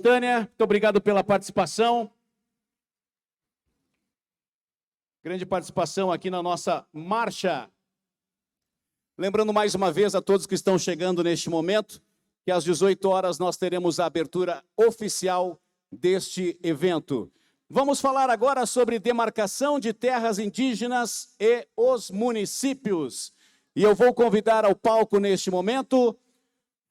Tânia, muito obrigado pela participação. Grande participação aqui na nossa marcha. Lembrando mais uma vez a todos que estão chegando neste momento, que às 18 horas nós teremos a abertura oficial deste evento. Vamos falar agora sobre demarcação de terras indígenas e os municípios. E eu vou convidar ao palco neste momento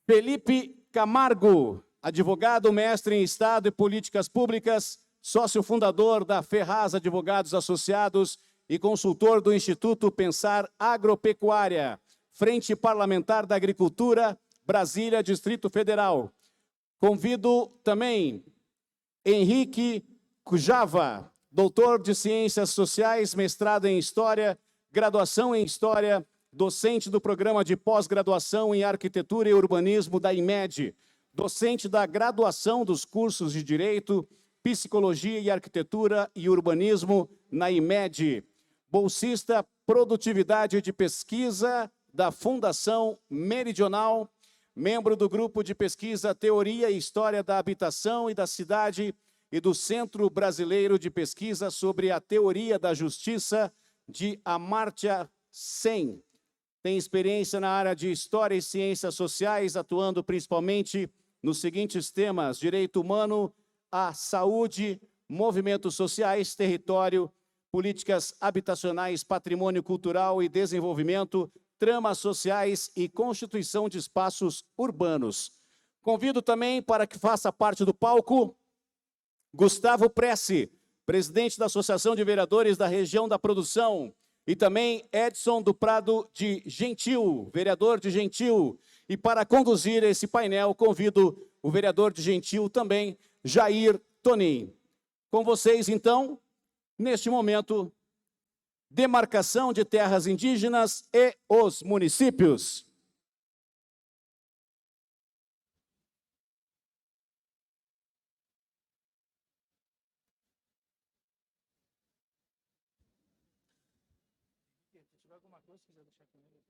Felipe Camargo, advogado, mestre em Estado e Políticas Públicas, sócio fundador da Ferraz Advogados Associados e consultor do Instituto Pensar Agropecuária, Frente Parlamentar da Agricultura, Brasília, Distrito Federal. Convido também Henrique Cujava, doutor de Ciências Sociais, mestrado em História, graduação em História, docente do Programa de Pós-Graduação em Arquitetura e Urbanismo da IMED, docente da graduação dos cursos de Direito, Psicologia e Arquitetura e Urbanismo na IMED, bolsista Produtividade de Pesquisa da Fundação Meridional, membro do Grupo de Pesquisa Teoria e História da Habitação e da Cidade e do Centro Brasileiro de Pesquisa sobre a Teoria da Justiça de Amartya Sen. Tem experiência na área de História e Ciências Sociais, atuando principalmente nos seguintes temas: direito humano, a saúde, movimentos sociais, território, políticas habitacionais, patrimônio cultural e desenvolvimento, tramas sociais e constituição de espaços urbanos. Convido também para que faça parte do palco Gustavo Pressi, presidente da Associação de Vereadores da Região da Produção, e também Edson do Prado de Gentil, vereador de Gentil. E para conduzir esse painel, convido o vereador de Gentil também, Jair Tonin. Com vocês, então, neste momento, demarcação de terras indígenas e os municípios. Se tiver alguma coisa, se quiser deixar comigo.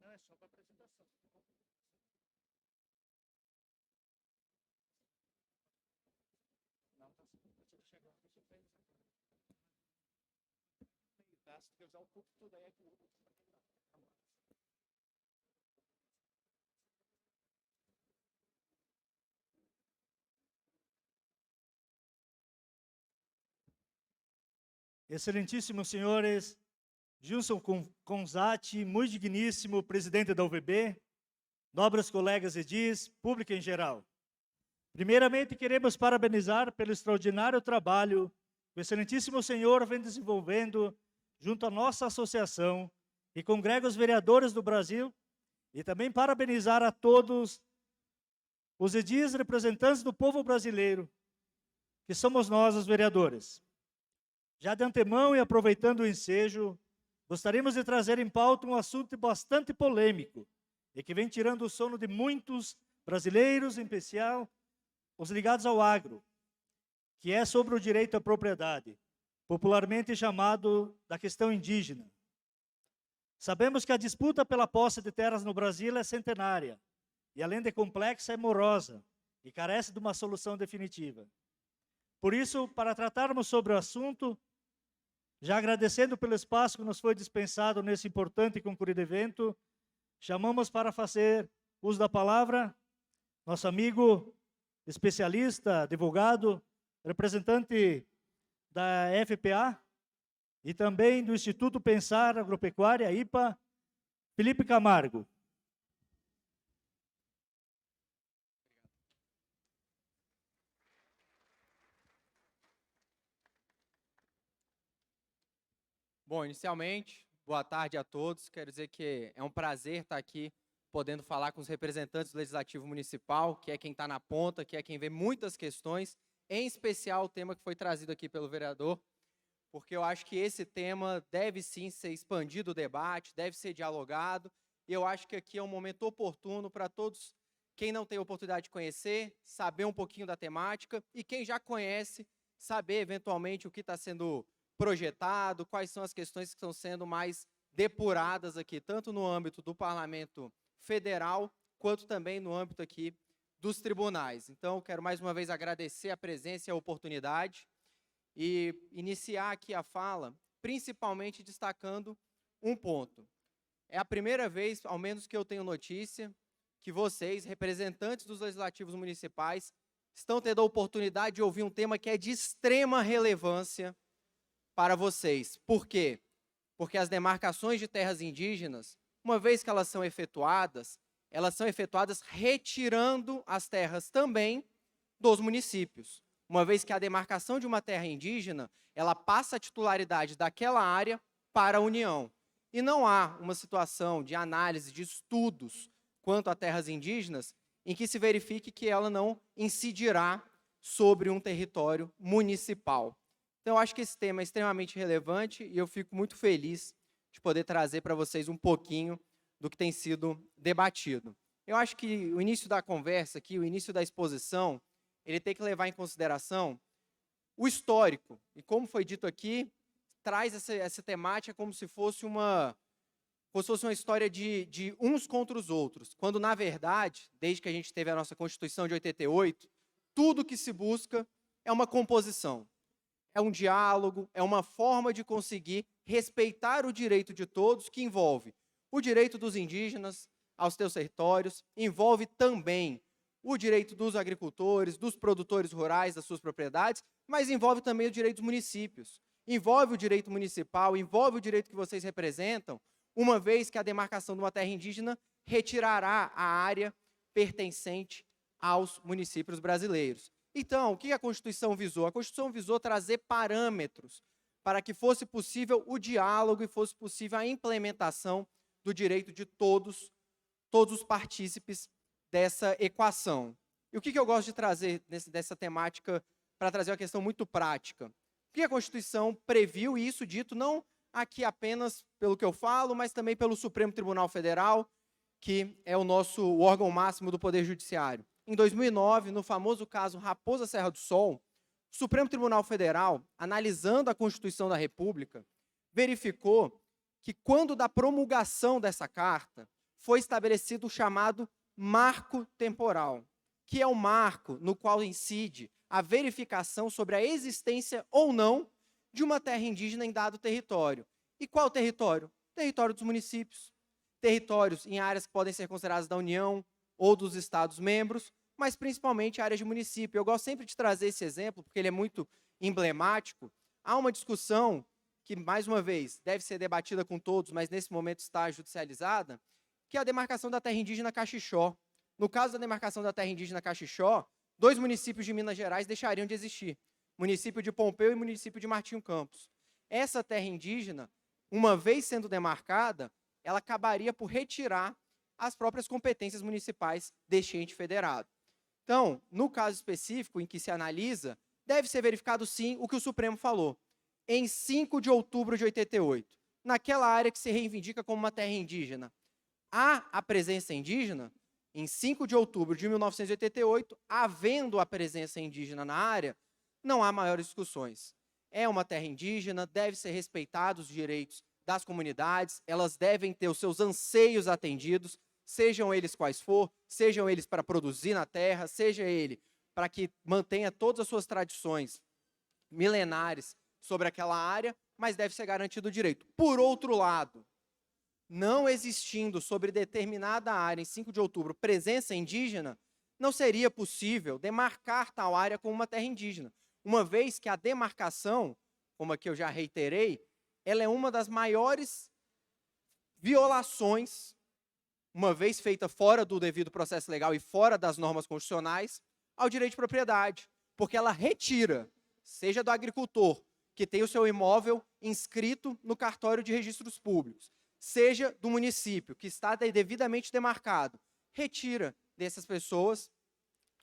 Não, é só para apresentação. Não, tá sim. Deixa eu deixar agora. Deixa eu pegar isso agora. Tá, se quiser usar o culto tudo aí, é que o culto vai quebrar. Excelentíssimos senhores, Gilson Conzati, muito digníssimo presidente da UVB, nobres colegas edis, público em geral. Primeiramente, queremos parabenizar pelo extraordinário trabalho que o excelentíssimo senhor vem desenvolvendo junto à nossa associação e congrega os vereadores do Brasil, e também parabenizar a todos os edis representantes do povo brasileiro, que somos nós, os vereadores. Já de antemão e aproveitando o ensejo, gostaríamos de trazer em pauta um assunto bastante polêmico e que vem tirando o sono de muitos brasileiros, em especial os ligados ao agro, que é sobre o direito à propriedade, popularmente chamado da questão indígena. Sabemos que a disputa pela posse de terras no Brasil é centenária e, além de complexa, é morosa e carece de uma solução definitiva. Por isso, para tratarmos sobre o assunto, já agradecendo pelo espaço que nos foi dispensado nesse importante e concorrido evento, chamamos para fazer uso da palavra nosso amigo especialista, advogado, representante da FPA e também do Instituto Pensar Agropecuária, IPA, Felipe Camargo. Bom, inicialmente, boa tarde a todos. Quero dizer que é um prazer estar aqui podendo falar com os representantes do Legislativo Municipal, que é quem está na ponta, que é quem vê muitas questões, em especial o tema que foi trazido aqui pelo vereador, porque eu acho que esse tema deve sim ser expandido o debate, deve ser dialogado, e eu acho que aqui é um momento oportuno para todos, quem não tem oportunidade de conhecer, saber um pouquinho da temática, e quem já conhece, saber eventualmente o que está sendo projetado, quais são as questões que estão sendo mais depuradas aqui, tanto no âmbito do Parlamento Federal, quanto também no âmbito aqui dos tribunais. Então, quero mais uma vez agradecer a presença e a oportunidade e iniciar aqui a fala, principalmente destacando um ponto. É a primeira vez, ao menos que eu tenho notícia, que vocês, representantes dos legislativos municipais, estão tendo a oportunidade de ouvir um tema que é de extrema relevância para vocês. Por quê? Porque as demarcações de terras indígenas, uma vez que elas são efetuadas retirando as terras também dos municípios. Uma vez que a demarcação de uma terra indígena, ela passa a titularidade daquela área para a União. E não há uma situação de análise, de estudos quanto a terras indígenas, em que se verifique que ela não incidirá sobre um território municipal. Então, eu acho que esse tema é extremamente relevante e eu fico muito feliz de poder trazer para vocês um pouquinho do que tem sido debatido. Eu acho que o início da conversa aqui, o início da exposição, ele tem que levar em consideração o histórico. E como foi dito aqui, traz essa temática como se fosse uma história de uns contra os outros, quando, na verdade, desde que a gente teve a nossa Constituição de 88, tudo que se busca é uma composição, é um diálogo, é uma forma de conseguir respeitar o direito de todos, que envolve o direito dos indígenas aos seus territórios, envolve também o direito dos agricultores, dos produtores rurais, das suas propriedades, mas envolve também o direito dos municípios, envolve o direito municipal, envolve o direito que vocês representam, uma vez que a demarcação de uma terra indígena retirará a área pertencente aos municípios brasileiros. Então, o que a Constituição visou? A Constituição visou trazer parâmetros para que fosse possível o diálogo e fosse possível a implementação do direito de todos os partícipes dessa equação. E o que eu gosto de trazer dessa temática para trazer uma questão muito prática? O que a Constituição previu, e isso dito não aqui apenas pelo que eu falo, mas também pelo Supremo Tribunal Federal, que é o órgão máximo do Poder Judiciário. Em 2009, no famoso caso Raposa Serra do Sol, o Supremo Tribunal Federal, analisando a Constituição da República, verificou que quando da promulgação dessa carta, foi estabelecido o chamado marco temporal, que é o marco no qual incide a verificação sobre a existência ou não de uma terra indígena em dado território. E qual território? Território dos municípios. Territórios em áreas que podem ser consideradas da União ou dos Estados-membros, mas principalmente áreas de município. Eu gosto sempre de trazer esse exemplo, porque ele é muito emblemático. Há uma discussão que, mais uma vez, deve ser debatida com todos, mas nesse momento está judicializada, que é a demarcação da terra indígena Caxixó. No caso da demarcação da terra indígena Caxixó, 2 municípios de Minas Gerais deixariam de existir, município de Pompeu e município de Martinho Campos. Essa terra indígena, uma vez sendo demarcada, ela acabaria por retirar as próprias competências municipais deste ente federado. Então, no caso específico em que se analisa, deve ser verificado sim o que o Supremo falou. Em 5 de outubro de 88, naquela área que se reivindica como uma terra indígena, há a presença indígena. Em 5 de outubro de 1988, havendo a presença indígena na área, não há maiores discussões. É uma terra indígena, deve ser respeitados os direitos das comunidades, elas devem ter os seus anseios atendidos, sejam eles quais for, sejam eles para produzir na terra, seja ele para que mantenha todas as suas tradições milenares sobre aquela área, mas deve ser garantido o direito. Por outro lado, não existindo sobre determinada área, em 5 de outubro, presença indígena, não seria possível demarcar tal área como uma terra indígena, uma vez que a demarcação, como aqui eu já reiterei, ela é uma das maiores violações, uma vez feita fora do devido processo legal e fora das normas constitucionais, ao direito de propriedade, porque ela retira, seja do agricultor, que tem o seu imóvel inscrito no cartório de registros públicos, seja do município, que está devidamente demarcado, retira dessas pessoas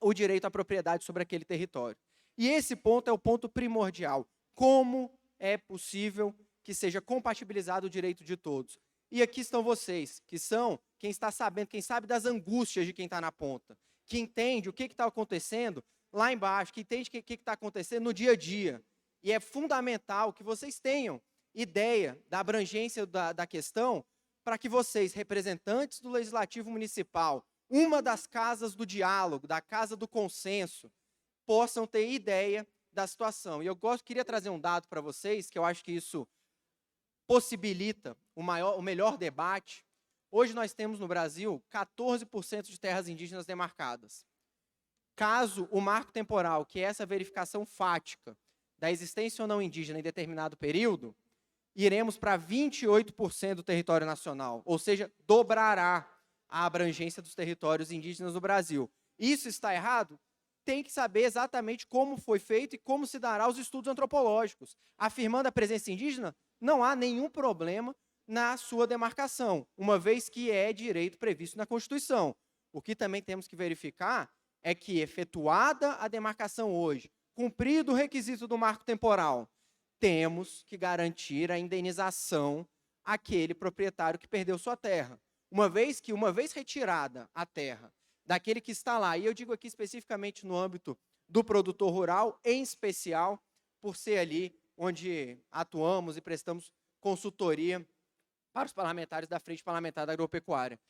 o direito à propriedade sobre aquele território. E esse ponto é o ponto primordial. Como é possível que seja compatibilizado o direito de todos? E aqui estão vocês, que são quem está sabendo, quem sabe das angústias de quem está na ponta, que entende o que está acontecendo lá embaixo, que entende o que está acontecendo no dia a dia. E é fundamental que vocês tenham ideia da abrangência da questão para que vocês, representantes do Legislativo Municipal, uma das casas do diálogo, da casa do consenso, possam ter ideia da situação. E eu queria trazer um dado para vocês, que eu acho que isso possibilita o melhor debate. Hoje nós temos no Brasil 14% de terras indígenas demarcadas. Caso o marco temporal, que é essa verificação fática da existência ou não indígena em determinado período, iremos para 28% do território nacional, ou seja, dobrará a abrangência dos territórios indígenas no Brasil. Isso está errado? Tem que saber exatamente como foi feito e como se dará os estudos antropológicos. Afirmando a presença indígena, não há nenhum problema na sua demarcação, uma vez que é direito previsto na Constituição. O que também temos que verificar é que, efetuada a demarcação hoje, cumprido o requisito do marco temporal, temos que garantir a indenização àquele proprietário que perdeu sua terra. Uma vez retirada a terra daquele que está lá, e eu digo aqui especificamente no âmbito do produtor rural, em especial por ser ali onde atuamos e prestamos consultoria para os parlamentares da Frente Parlamentar da Agropecuária.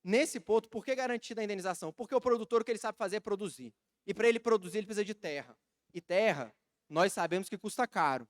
Nesse ponto, por que garantida a indenização? Porque o produtor, o que ele sabe fazer é produzir. E para ele produzir, ele precisa de terra. E terra, nós sabemos que custa caro.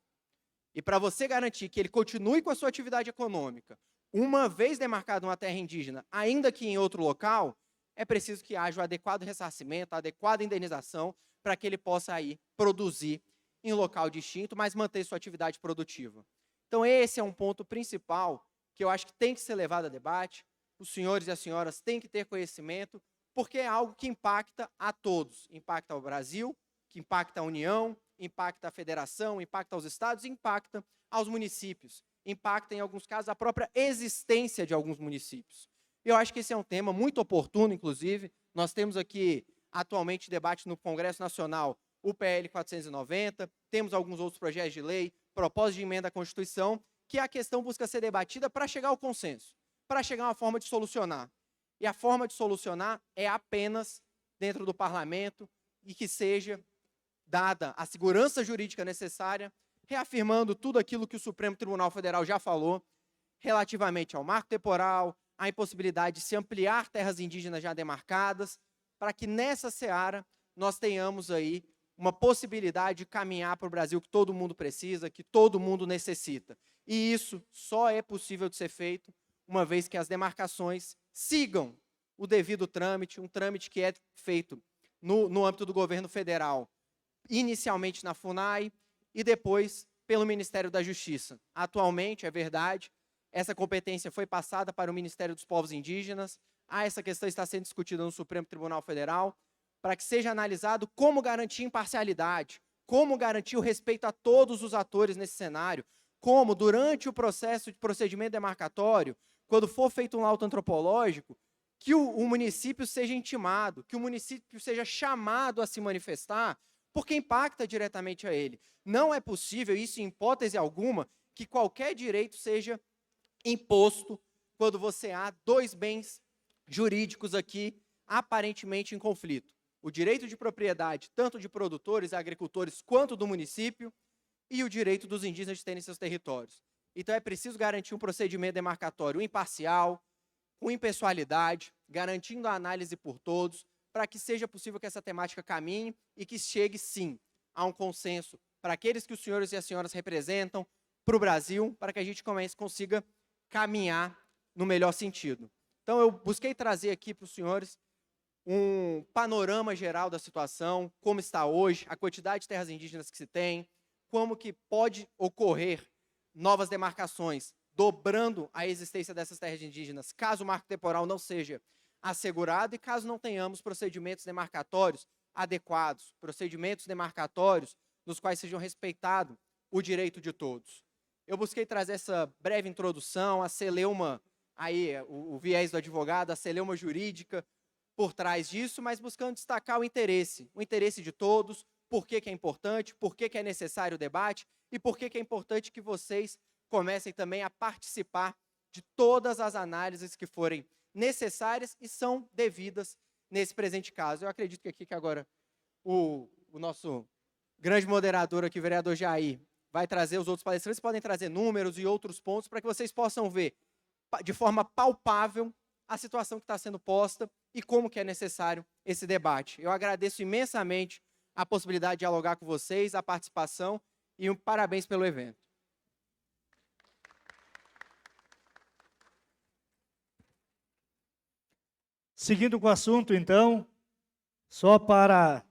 E para você garantir que ele continue com a sua atividade econômica, uma vez demarcada uma terra indígena, ainda que em outro local, é preciso que haja o adequado ressarcimento, a adequada indenização, para que ele possa aí produzir em local distinto, mas manter sua atividade produtiva. Então esse é um ponto principal que eu acho que tem que ser levado a debate. Os senhores e as senhoras têm que ter conhecimento, porque é algo que impacta a todos. Impacta o Brasil, que impacta a União, impacta a federação, impacta os estados, impacta aos municípios. Impacta, em alguns casos, a própria existência de alguns municípios. Eu acho que esse é um tema muito oportuno, inclusive. Nós temos aqui, atualmente, debate no Congresso Nacional, o PL 490, temos alguns outros projetos de lei, propósito de emenda à Constituição, que a questão busca ser debatida para chegar ao consenso, para chegar a uma forma de solucionar. E a forma de solucionar é apenas dentro do parlamento e que seja dada a segurança jurídica necessária, reafirmando tudo aquilo que o Supremo Tribunal Federal já falou relativamente ao marco temporal, à impossibilidade de se ampliar terras indígenas já demarcadas, para que nessa seara nós tenhamos aí uma possibilidade de caminhar para o Brasil que todo mundo precisa, que todo mundo necessita. E isso só é possível de ser feito uma vez que as demarcações sigam o devido trâmite, um trâmite que é feito no âmbito do governo federal, inicialmente na FUNAI e depois pelo Ministério da Justiça. Atualmente, é verdade, essa competência foi passada para o Ministério dos Povos Indígenas, essa questão está sendo discutida no Supremo Tribunal Federal, para que seja analisado como garantir imparcialidade, como garantir o respeito a todos os atores nesse cenário, como, durante o processo de procedimento demarcatório, quando for feito um laudo antropológico, que o município seja intimado, que o município seja chamado a se manifestar, porque impacta diretamente a ele. Não é possível, isso em hipótese alguma, que qualquer direito seja imposto quando você há dois bens jurídicos aqui aparentemente em conflito. O direito de propriedade, tanto de produtores e agricultores, quanto do município, e o direito dos indígenas de terem seus territórios. Então é preciso garantir um procedimento demarcatório imparcial, com impessoalidade, garantindo a análise por todos, para que seja possível que essa temática caminhe e que chegue, sim, a um consenso para aqueles que os senhores e as senhoras representam, para o Brasil, para que a gente consiga caminhar no melhor sentido. Então eu busquei trazer aqui para os senhores um panorama geral da situação, como está hoje, a quantidade de terras indígenas que se tem, como que pode ocorrer novas demarcações, dobrando a existência dessas terras indígenas, caso o marco temporal não seja assegurado e caso não tenhamos procedimentos demarcatórios adequados, procedimentos demarcatórios nos quais sejam respeitado o direito de todos. Eu busquei trazer essa breve introdução, a celeuma, aí, o viés do advogado, a celeuma jurídica por trás disso, mas buscando destacar o interesse de todos, por que é importante, por que é necessário o debate e por que é importante que vocês comecem também a participar de todas as análises que forem necessárias e são devidas nesse presente caso. Eu acredito que aqui que agora o nosso grande moderador aqui, o vereador Jair, vai trazer, os outros palestrantes podem trazer números e outros pontos para que vocês possam ver de forma palpável a situação que está sendo posta e como que é necessário esse debate. Eu agradeço imensamente a possibilidade de dialogar com vocês, a participação e parabéns pelo evento. Seguindo com o assunto, então, só para